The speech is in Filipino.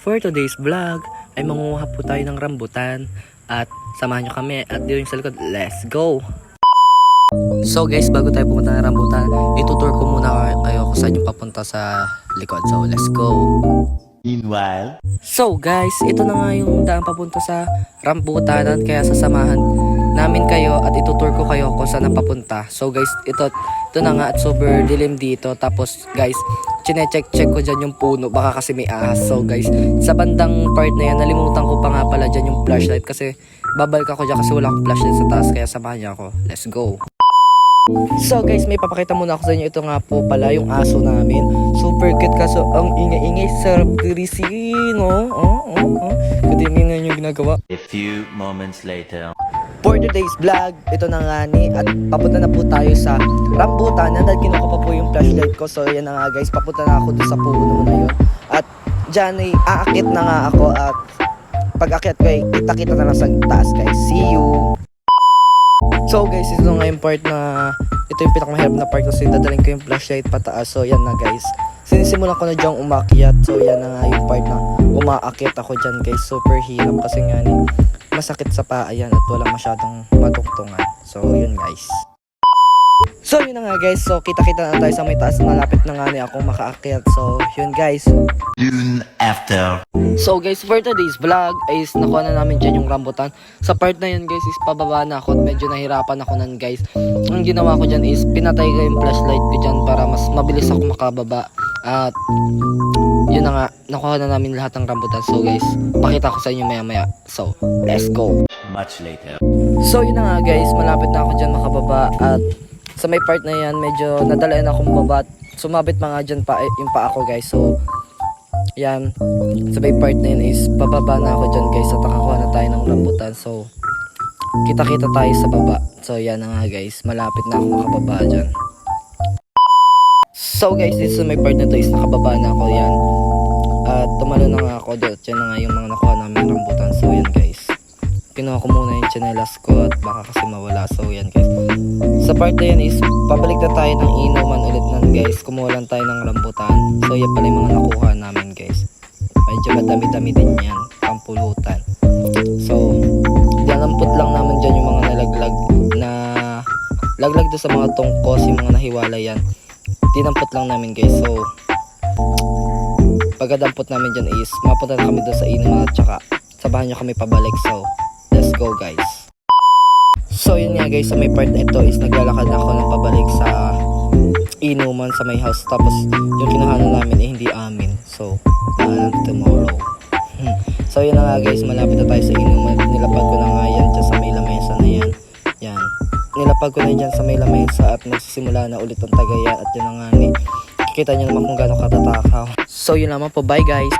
For today's vlog ay manguha po tayo ng rambutan at samahan nyo kami at dito yung sa likod, let's go! So guys, bago tayo pumunta ng rambutan, itutur ko muna kayo kung saan yung papunta sa likod. So let's go! Meanwhile, So guys, ito na nga yung daan papunta sa rambutanan, kaya sasamahan namin kayo at itutur ko kayo kung saan ang papunta. So guys, ito na nga at super dilim dito. Tapos guys, chine-check ko dyan yung puno, baka kasi may ahas. So guys, sa bandang part na yan, nalimutan ko pa nga pala dyan yung flashlight kasi babalik ako dyan kasi wala akong flashlight sa taas, kaya samahan niyo ako. Let's go! So guys, may papakita muna ako sa inyo. Ito nga po pala yung aso namin. Super cute kaso ang ingay-ingay, sarap girisin. Kadingin yung ginagawa. a few moments later. For today's vlog, ito na nga ni at papunta na po tayo sa rambutan. Dahil kinuha pa po yung flashlight ko. So yan na nga guys, papunta na ako doon sa puno na yun. At dyan ay aakit na nga ako. At pag akit ko ay kita-kita na lang sa taas guys. See you! So guys, ito nga yung part na ito yung pinakamahirap na part kasi dadalhin ko yung flashlight pataas. So yan na guys, sinisimulan ko na dyang umakyat. So yan na nga yung part na umaakit ako dyan guys. Super hirap kasi nga masakit sa paa yan at walang masyadong matungtungan. So yun guys. So yun na nga guys, so kita-kita na tayo sa may taas. Malapit na nga akong makaakyat. So yun guys. Soon after. So guys, for today's vlog is nakuha na namin dyan yung rambutan. Sa part na yun guys is pababa na ako at medyo nahirapan ako nan guys. Ang ginawa ko dyan is pinatay ko yung flashlight ko dyan para mas mabilis ako makababa. At yun na nga, nakuha na namin lahat ng rambutan. So guys, pakita ko sa inyo maya maya. So, let's go! Much later. So yun na nga guys, malapit na ako dyan makababa. At sa may part na yan, medyo nadalayan akong baba. Sumabit pa nga dyan yung paa ko guys. So, yan, sa may part na yun is pababa na ako dyan guys at nakakuha na tayo ng rambutan. So kita-kita tayo sa baba. So yan na nga guys, malapit na ako makababa dyan. So guys, this sa may part na to is nakababa na ako yan. At tumalo na nga ako doon. Yan na nga yung mga nakuha namin rambutan. So yan guys, kinuha ko muna yung chanelas ko at baka kasi mawala. So yan guys, sa part na yan is pabalik na tayo ng inuman ulit nan guys. Kumuha lang tayo ng rambutan. So yan pala yung mga nakuha namin guys. Medyo madami-dami din yan, pampulutan. So dinampot lang naman dyan yung mga nalaglag na laglag doon sa mga tungkos, yung mga nahiwala yan. Dinampot lang namin guys. So pagkadampot namin dyan is mapunta na kami doon sa inuman at saka sabahan nyo kami pabalik. So let's go guys. So yun nga guys, sa may part na ito is naglalakad ako ng pabalik sa inuman sa may house. Tapos yung kinuha na namin eh hindi amin. So naalang tomorrow. So yun na nga guys, malapit na tayo sa inuman. Nilapag ko na nga yan dyan sa may lamesa na yan. Yan, nilapag ko na dyan sa may lamesa at nagsisimula na ulit ang tagayan. At yun na nga kikita nyo naman kung gano'ng katatakaw. So yun naman po, bye guys.